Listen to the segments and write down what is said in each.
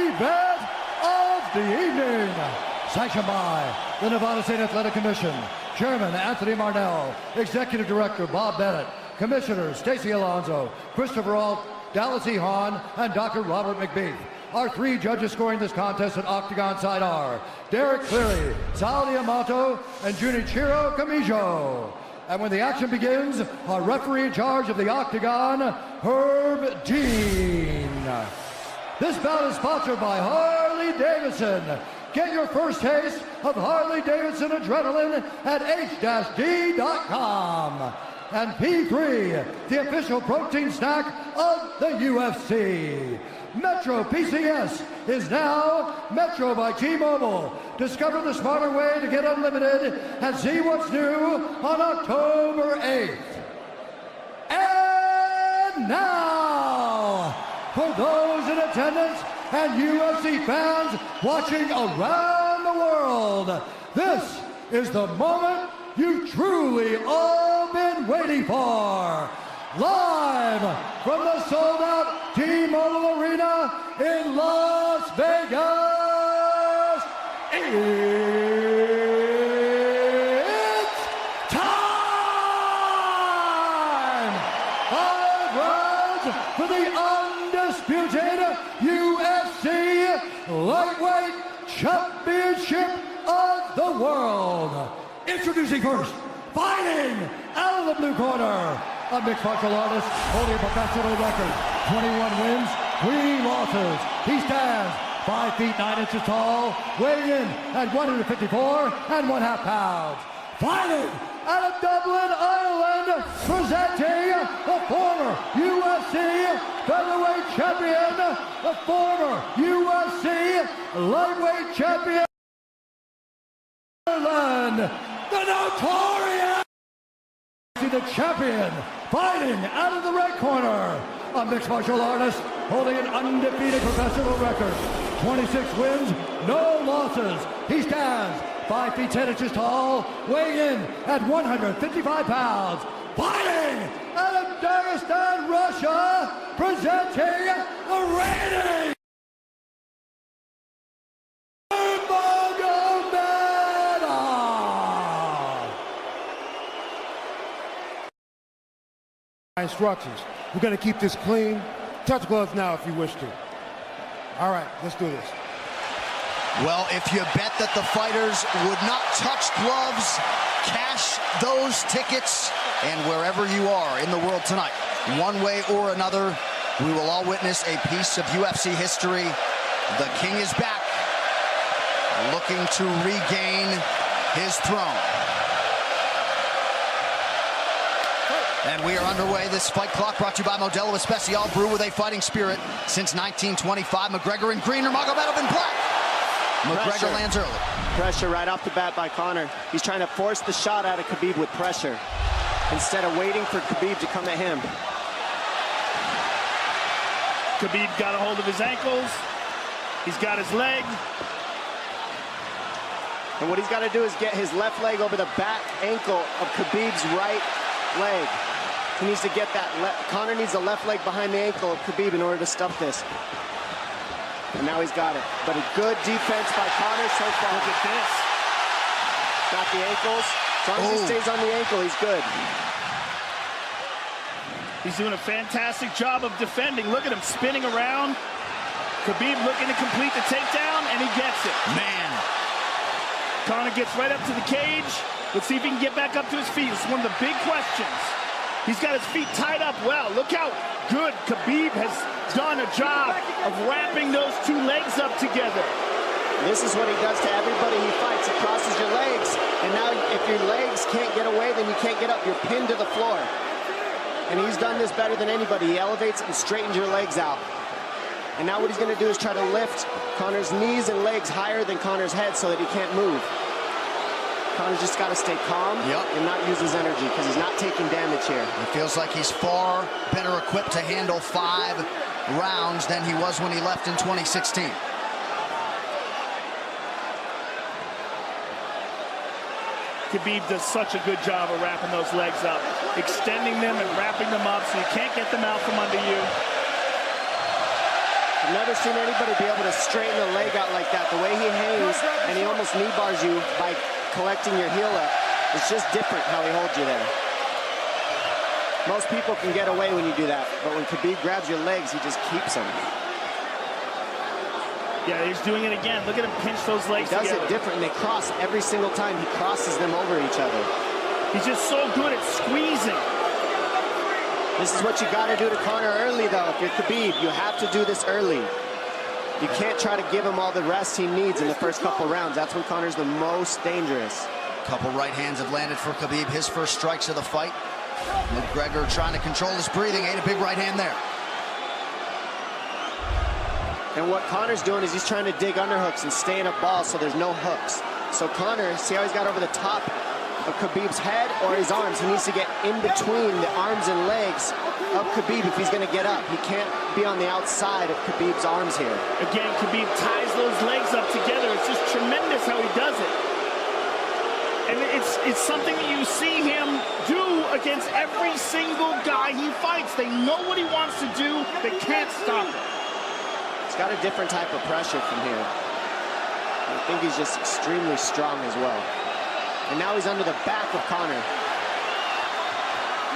event of the evening. Sanctioned by the Nevada State Athletic Commission, Chairman Anthony Marnell, Executive Director Bob Bennett, Commissioners Stacey Alonso, Christopher Alt, Dallas E. Hahn, and Dr. Robert McBeath. Our three judges scoring this contest at Octagon side are Derek Cleary, Sal Diamato, and Junichiro Kamijo. And when the action begins, our referee in charge of the Octagon, Herb Dean. This bout is sponsored by Harley-Davidson. Get your first taste of Harley-Davidson adrenaline at h-d.com. And P3, the official protein snack of the UFC. Metro PCS is now Metro by T-Mobile. Discover the smarter way to get unlimited and see what's new on October 8th. And now, for those in attendance and UFC fans watching around the world, this is the moment you've truly all been waiting for. Live from the sold-out T-Mobile Arena in Las Vegas, it's time! 5 rounds for the undisputed UFC Lightweight Championship of the World. Introducing first, fighting out of the blue corner, a mixed martial artist holding a professional record, 21 wins, 3 losses. He stands 5 feet 9 inches tall, weighing in at 154 1/2 pounds. Fighting out of Dublin, Ireland, presenting the former UFC featherweight champion, the former UFC lightweight champion, Ireland, the notorious, the champion, fighting out of the red corner, a mixed martial artist holding an undefeated professional record, 26 wins, no losses. He stands 5 feet 10 inches tall, weighing in at 155 pounds. Fighting out of Dagestan, Russia, presenting the reigning instructions. We're going to keep this clean. Touch gloves now if you wish to. All right, let's do this. Well, if you bet that the fighters would not touch gloves, cash those tickets, and wherever you are in the world tonight, one way or another, we will all witness a piece of UFC history. The King is back, looking to regain his throne. And we are underway. This fight clock brought to you by Modelo Especial, brew with a fighting spirit since 1925. McGregor in green, Nurmagomedov in black. McGregor lands early. Pressure right off the bat by Conor. He's trying to force the shot out of Khabib with pressure instead of waiting for Khabib to come at him. Khabib got a hold of his ankles. He's got his leg. And what he's got to do is get his left leg over the back ankle of Khabib's right leg. He needs to get that. Conor needs the left leg behind the ankle of Khabib in order to stuff this. And now he's got it. But a good defense by Conor so far. Look at this. Got the ankles. As long as he stays on the ankle, he's good. He's doing a fantastic job of defending. Look at him spinning around. Khabib looking to complete the takedown, and he gets it. Man. Conor gets right up to the cage. Let's see if he can get back up to his feet. It's one of the big questions. He's got his feet tied up well. Look how good Khabib has done a job of wrapping those two legs up together. This is what he does to everybody he fights. He crosses your legs, and now if your legs can't get away, then you can't get up. You're pinned to the floor. And he's done this better than anybody. He elevates and straightens your legs out. And now what he's going to do is try to lift Conor's knees and legs higher than Conor's head so that he can't move. Conor's just got to stay calm and not use his energy because he's not taking damage here. It feels like he's far better equipped to handle 5 rounds than he was when he left in 2016. Khabib does such a good job of wrapping those legs up, extending them and wrapping them up so you can't get them out from under you. I've never seen anybody be able to straighten a leg out like that. The way he hangs, and he almost knee bars you by collecting your heel up. It's just different how he holds you there. Most people can get away when you do that, but when Khabib grabs your legs, he just keeps them. Yeah, he's doing it again. Look at him pinch those legs together. He does it different, and they cross every single time. He crosses them over each other. He's just so good at squeezing. This is what you got to do to Conor early, though. If you're Khabib, you have to do this early. You can't try to give him all the rest he needs in the first couple rounds. That's when Conor's the most dangerous. Couple right hands have landed for Khabib. His first strikes of the fight. Gregor trying to control his breathing. Ate a big right hand there. And what Conor's doing is he's trying to dig underhooks and stay in a ball so there's no hooks. So Conor, see how he's got over the top of Khabib's head or his arms? He needs to get in between the arms and legs of Khabib if he's going to get up. He can't be on the outside of Khabib's arms here. Again, Khabib ties those legs up together. It's just tremendous how he does it. And it's something that you see him do against every single guy he fights. They know what he wants to do. They can't stop it. He's got a different type of pressure from here. I think he's just extremely strong as well. And now he's under the back of Conor,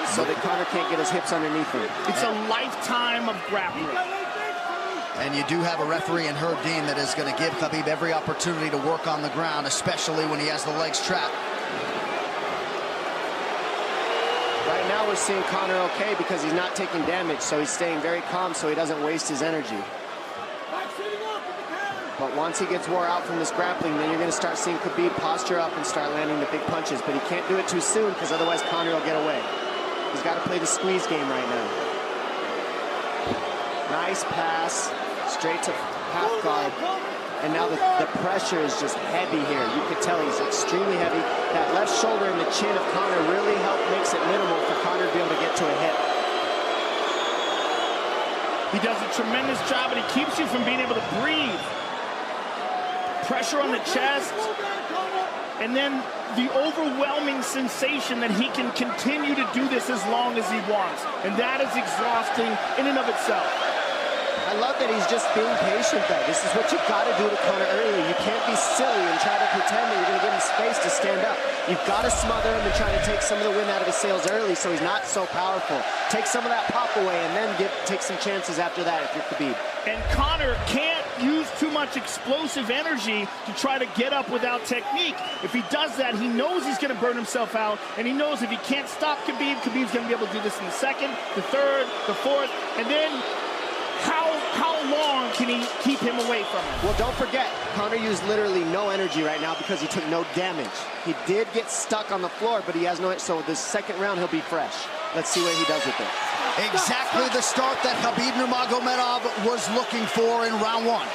so that Conor can't get his hips underneath him. It's a lifetime of grappling. And you do have a referee in Herb Dean that is going to give Khabib every opportunity to work on the ground, especially when he has the legs trapped. Right now we're seeing Conor okay because he's not taking damage, so he's staying very calm so he doesn't waste his energy. But once he gets wore out from this grappling, then you're going to start seeing Khabib posture up and start landing the big punches. But he can't do it too soon because otherwise Conor will get away. He's got to play the squeeze game right now. Nice pass, straight to half guard. And now the pressure is just heavy here. You can tell he's extremely heavy. That left shoulder and the chin of Conor really makes it minimal for Conor to be able to get to a hit. He does a tremendous job, and he keeps you from being able to breathe. Pressure on the chest, and then the overwhelming sensation that he can continue to do this as long as he wants. And that is exhausting in and of itself. I love that he's just being patient, though. This is what you've got to do to Conor early. You can't be silly and try to pretend that you're going to give him space to stand up. You've got to smother him and try to take some of the wind out of his sails early so he's not so powerful. Take some of that pop away and then take some chances after that if you're Khabib. And Conor can't use too much explosive energy to try to get up without technique. If he does that, he knows he's going to burn himself out, and he knows if he can't stop Khabib, Khabib's going to be able to do this in the second, the third, the fourth, and then how long can he keep him away from him? Well, don't forget, Conor used literally no energy right now because he took no damage. He did get stuck on the floor, but he has no, so this second round he'll be fresh. Let's see what he does with it. Exactly the start that Khabib Nurmagomedov was looking for in round one.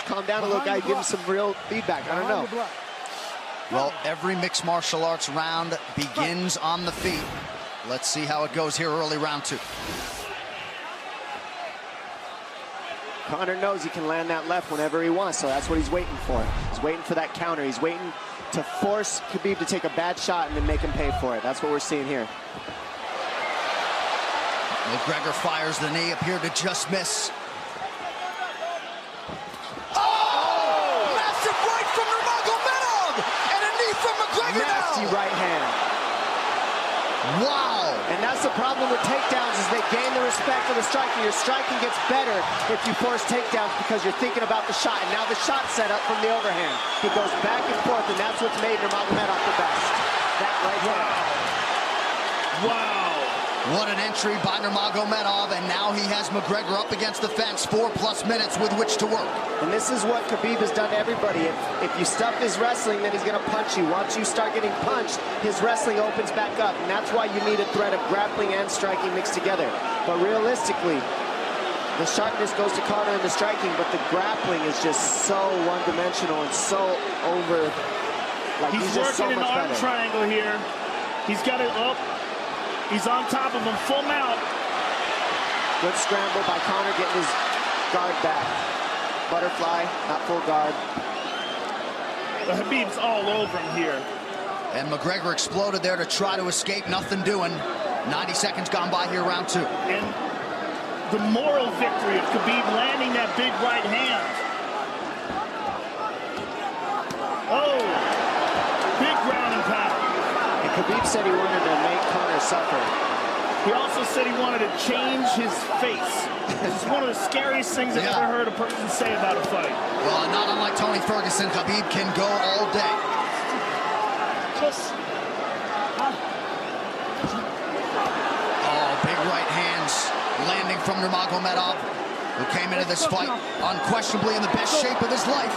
Calm down a little, guy. Give him some real feedback. I don't know. Well, every mixed martial arts round begins on the feet. Let's see how it goes here early round two. Conor knows he can land that left whenever he wants, so that's what he's waiting for. He's waiting for that counter. He's waiting to force Khabib to take a bad shot and then make him pay for it. That's what we're seeing here. Gregor fires the knee, appeared to just miss. Oh! Massive right from Nurmagomedov! And a knee from McGregor now! Nasty right hand. Wow! And that's the problem with takedowns is they gain the respect of the striker. Your striking gets better if you force takedowns because you're thinking about the shot. And now the shot set up from the overhand. He goes back and forth, and that's what's made Nurmagomedov the best. That right hand. Wow. What an entry by Nurmagomedov, and now he has McGregor up against the fence, 4+ minutes with which to work. And this is what Khabib has done to everybody. If you stuff his wrestling, then he's going to punch you. Once you start getting punched, his wrestling opens back up, and that's why you need a threat of grappling and striking mixed together. But realistically, the sharpness goes to Conor in the striking, but the grappling is just so one-dimensional and so over. Like He's just working so an much arm better. triangle here. He's got it up. He's on top of him, full mount. Good scramble by Conor, getting his guard back. Butterfly, not full guard. The Khabib's all over him here. And McGregor exploded there to try to escape, nothing doing. 90 seconds gone by here, round two. And the moral victory of Khabib landing that big right hand. Oh, big ground and pound. And Khabib said he wanted to make Conor suffer. He also said he wanted to change his face. This is one of the scariest things I've ever heard a person say about a fight. Well, not unlike Tony Ferguson, Khabib can go all day. Oh, big right hands landing from Nurmagomedov, who came into this fight unquestionably in the best shape of his life.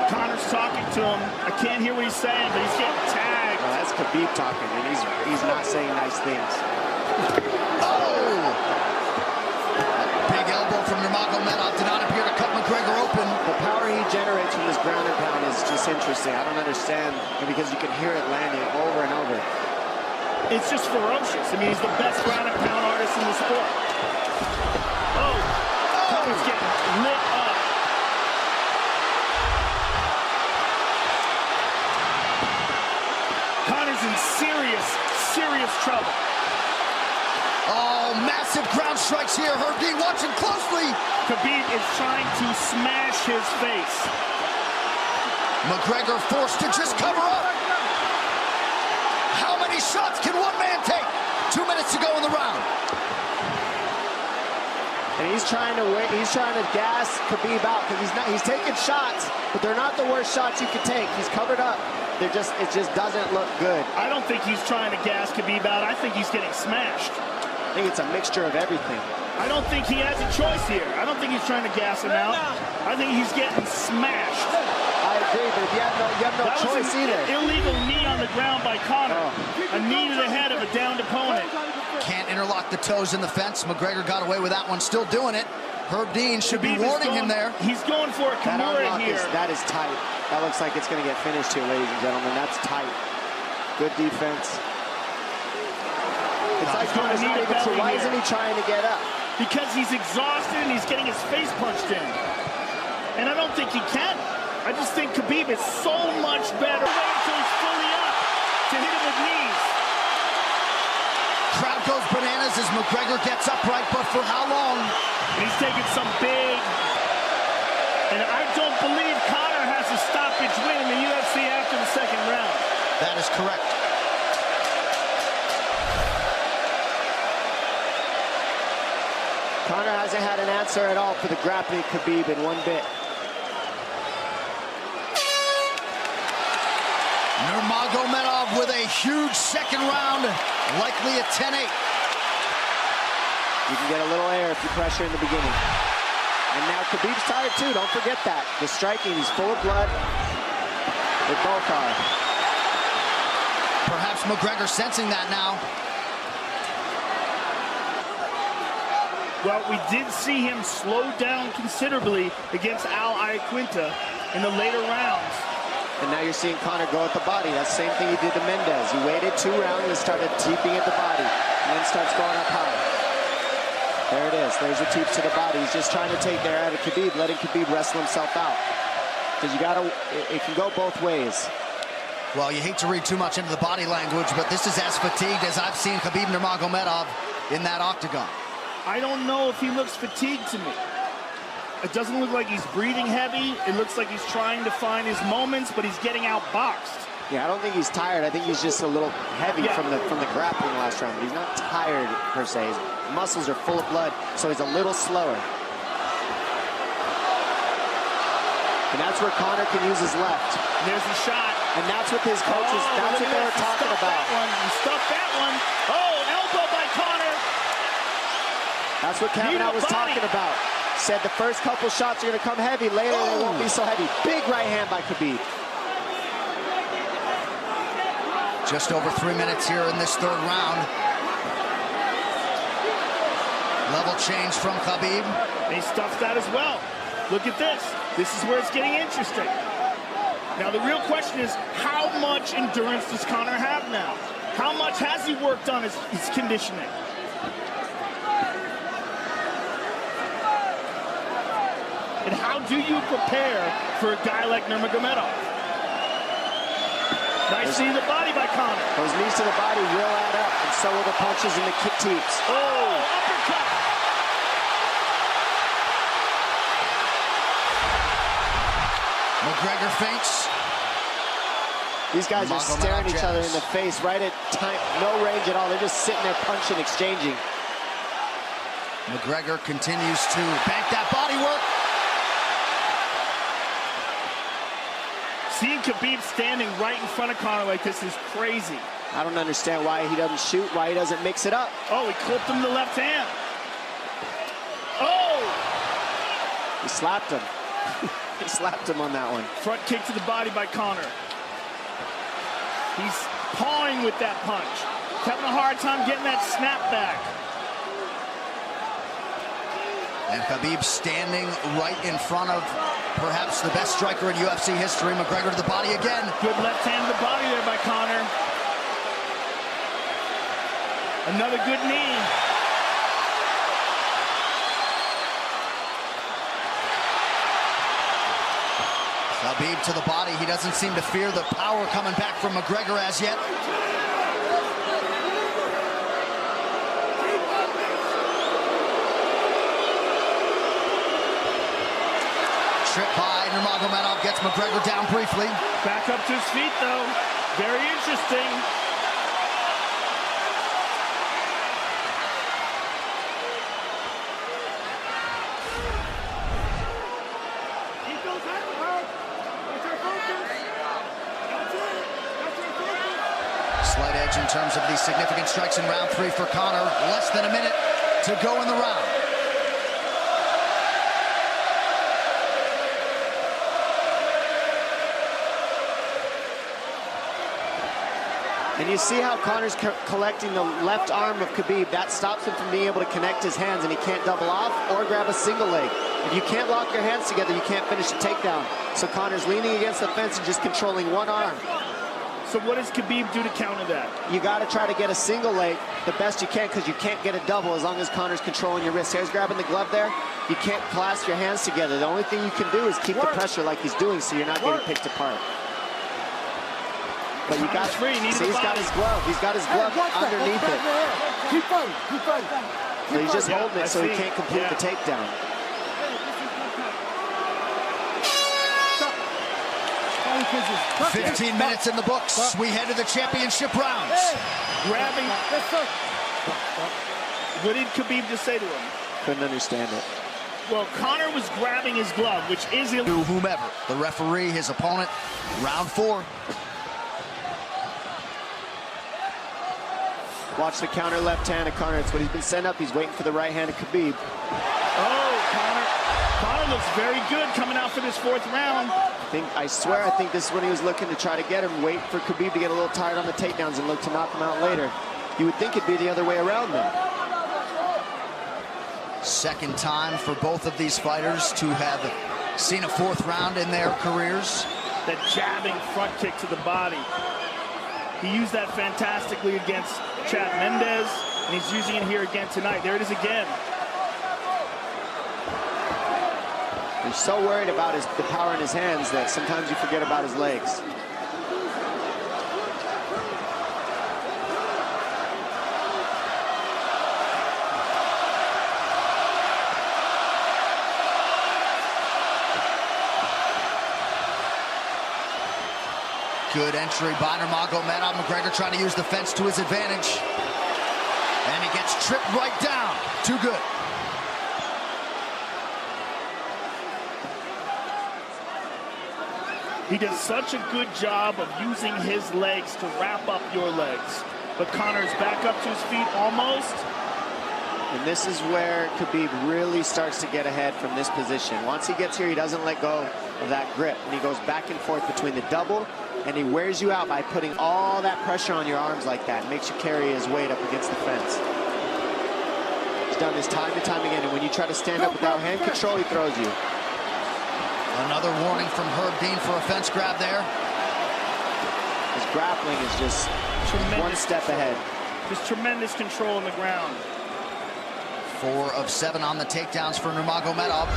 Conor's talking to him. I can't hear what he's saying, but he's getting tagged. Well, that's Khabib talking, and he's not saying nice things. Oh! Big elbow from Nurmagomedov did not appear to cut McGregor open. The power he generates from this ground and pound is just interesting. I don't understand, because you can hear it landing over and over. It's just ferocious. I mean, he's the best ground and pound artist in the sport. Oh! Conor's getting lit up. Conor's in serious trouble. Oh, massive ground strikes here. Herb Dean watching closely. Khabib is trying to smash his face. McGregor forced to just cover up. How many shots can one man take? 2 minutes to go in the round. And he's trying to gas Khabib out, because he's taking shots, but they're not the worst shots you could take. He's covered up. It just doesn't look good. I don't think he's trying to gas Khabib out. I think he's getting smashed. I think it's a mixture of everything. I don't think he has a choice here. I don't think he's trying to gas him out. I think he's getting smashed. I agree, but you have no choice either. Illegal knee on the ground by Conor. A knee to the head of a downed opponent. Can't interlock the toes in the fence. McGregor got away with that one, still doing it. Herb Dean should be warning him there. He's going for a Kimura here. That is tight. That looks like it's going to get finished here, ladies and gentlemen. That's tight. Good defense. It's like Conor's not even sure. Why isn't he trying to get up? Because he's exhausted and he's getting his face punched in. And I don't think he can. I just think Khabib is so much better. Wait until he's fully up to hit him with knees. Crowd goes bananas as McGregor gets upright, but for how long? And he's taking some big... And I don't believe Conor has a stoppage win in the UFC after the second round. That is correct. Conor hasn't had an answer at all for the grappling Khabib in one bit. Nurmagomedov with a huge second round, likely a 10-8. You can get a little air if you pressure in the beginning. And now Khabib's tired too, don't forget that. The striking, he's full of blood. They both are. Perhaps McGregor sensing that now. Well, we did see him slow down considerably against Al Iaquinta in the later rounds. And now you're seeing Conor go at the body. That's the same thing he did to Mendez. He waited 2 rounds and started teeping at the body, and then starts going up high. There it is. There's the teeps to the body. He's just trying to take there out of Khabib, letting Khabib wrestle himself out. Because it can go both ways. Well, you hate to read too much into the body language, but this is as fatigued as I've seen Khabib Nurmagomedov in that octagon. I don't know if he looks fatigued to me. It doesn't look like he's breathing heavy. It looks like he's trying to find his moments, but he's getting outboxed. Yeah, I don't think he's tired. I think he's just a little heavy from the grappling last round. But he's not tired per se. His muscles are full of blood, so he's a little slower. And that's where Conor can use his left. There's a shot. And that's what his coaches, that's what they were talking about. He stuffed that one. Oh, elbow by Conor. That's what Kavanaugh was talking about. Said the first couple shots are going to come heavy. Later, they won't be so heavy. Big right hand by Khabib. Just over 3 minutes here in this third round. Level change from Khabib. And he stuffs that as well. Look at this. This is where it's getting interesting. Now, the real question is, how much endurance does Conor have now? How much has he worked on his conditioning? And how do you prepare for a guy like Nurmagomedov? Nice knee to the body by Conor. Those knees to the body will add up, and so will the punches and the kick teeps. Oh, uppercut. McGregor feints. These guys are staring each other in the face right at time, no range at all. They're just sitting there punching, exchanging. McGregor continues to bank that body work. Seeing Khabib standing right in front of Conor like this is crazy. I don't understand why he doesn't shoot, why he doesn't mix it up. Oh, he clipped him the left hand. Oh! He slapped him. He slapped him on that one. Front kick to the body by Conor. He's pawing with that punch. He's having a hard time getting that snap back. And Khabib standing right in front of perhaps the best striker in UFC history. McGregor to the body again. Good left hand to the body there by Conor. Another good knee. Khabib to the body. He doesn't seem to fear the power coming back from McGregor as yet. Trip by Nurmagomedov gets McGregor down briefly. Back up to his feet, though. Very interesting. Slight edge in terms of these significant strikes in round 3 for Conor. Less than a minute to go in the round. And you see how Conor's collecting the left arm of Khabib. That stops him from being able to connect his hands, and he can't double off or grab a single leg. If you can't lock your hands together, you can't finish a takedown. So Conor's leaning against the fence and just controlling one arm. So what does Khabib do to counter that? You got to try to get a single leg the best you can, because you can't get a double as long as Conor's controlling your wrist. Here's grabbing the glove there. You can't clasp your hands together. The only thing you can do is keep the pressure like he's doing, so you're not getting picked apart. But you got see, he's got his glove. He's got his glove underneath it. Keep fighting, keep fighting. So he's just holding it so he can't complete the takedown. Hey. 15 minutes in the books. We head to the championship rounds. Grabbing. What did Khabib just say to him? Couldn't understand it. Well, Conor was grabbing his glove, which is illegal. To whomever, the referee, his opponent, round 4. Watch the counter left hand of Conor. It's what he's been setting up. He's waiting for the right hand of Khabib. Oh, Conor looks very good coming out for this 4th round. I swear, I think this is when he was looking to try to get him, wait for Khabib to get a little tired on the takedowns and look to knock him out later. You would think it'd be the other way around though. Second time for both of these fighters to have seen a 4th round in their careers. That jabbing front kick to the body. He used that fantastically against Chad Mendes, and he's using it here again tonight. There it is again. He's so worried about the power in his hands that sometimes you forget about his legs. Good entry by Nurmagomedov. McGregor trying to use the fence to his advantage. And he gets tripped right down. Too good. He does such a good job of using his legs to wrap up your legs. But Conor's back up to his feet almost. And this is where Khabib really starts to get ahead from this position. Once he gets here, he doesn't let go of that grip. And he goes back and forth between the double, and he wears you out by putting all that pressure on your arms like that. Makes you carry his weight up against the fence. He's done this time and time again, and when you try to stand up without hand control, he throws you. Another warning from Herb Dean for a fence grab there. His grappling is just one step ahead. Just tremendous control on the ground. 4 of 7 on the takedowns for Nurmagomedov.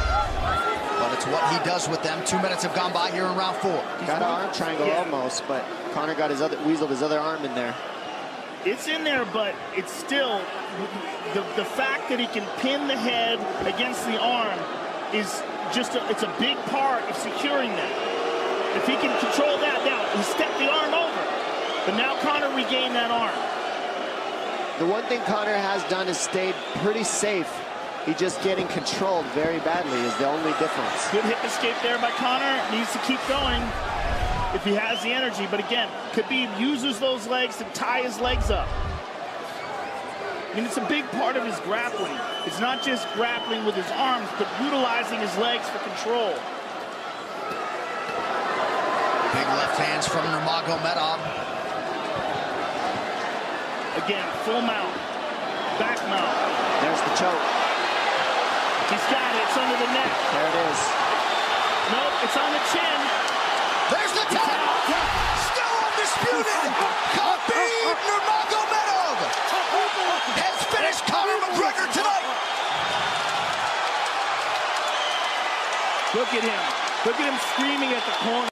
But it's what he does with them. 2 minutes have gone by here in round 4. Got an arm triangle almost, but Conor got weaseled his other arm in there. It's in there, but it's still the fact that he can pin the head against the arm is just it's a big part of securing that. If he can control that, now he stepped the arm over. But now Conor regained that arm. The one thing Conor has done is stayed pretty safe. He's just getting controlled very badly is the only difference. Good hip escape there by Conor. Needs to keep going if he has the energy. But again, Khabib uses those legs to tie his legs up. I mean, it's a big part of his grappling. It's not just grappling with his arms, but utilizing his legs for control. Big left hands from Nurmagomedov. Again, full mount, back mount. There's the choke. He's got it. It's under the neck. There it is. Nope, it's on the chin. There's the tap. Still undisputed. Khabib Nurmagomedov has finished Conor McGregor tonight. Look at him. Look at him screaming at the corner.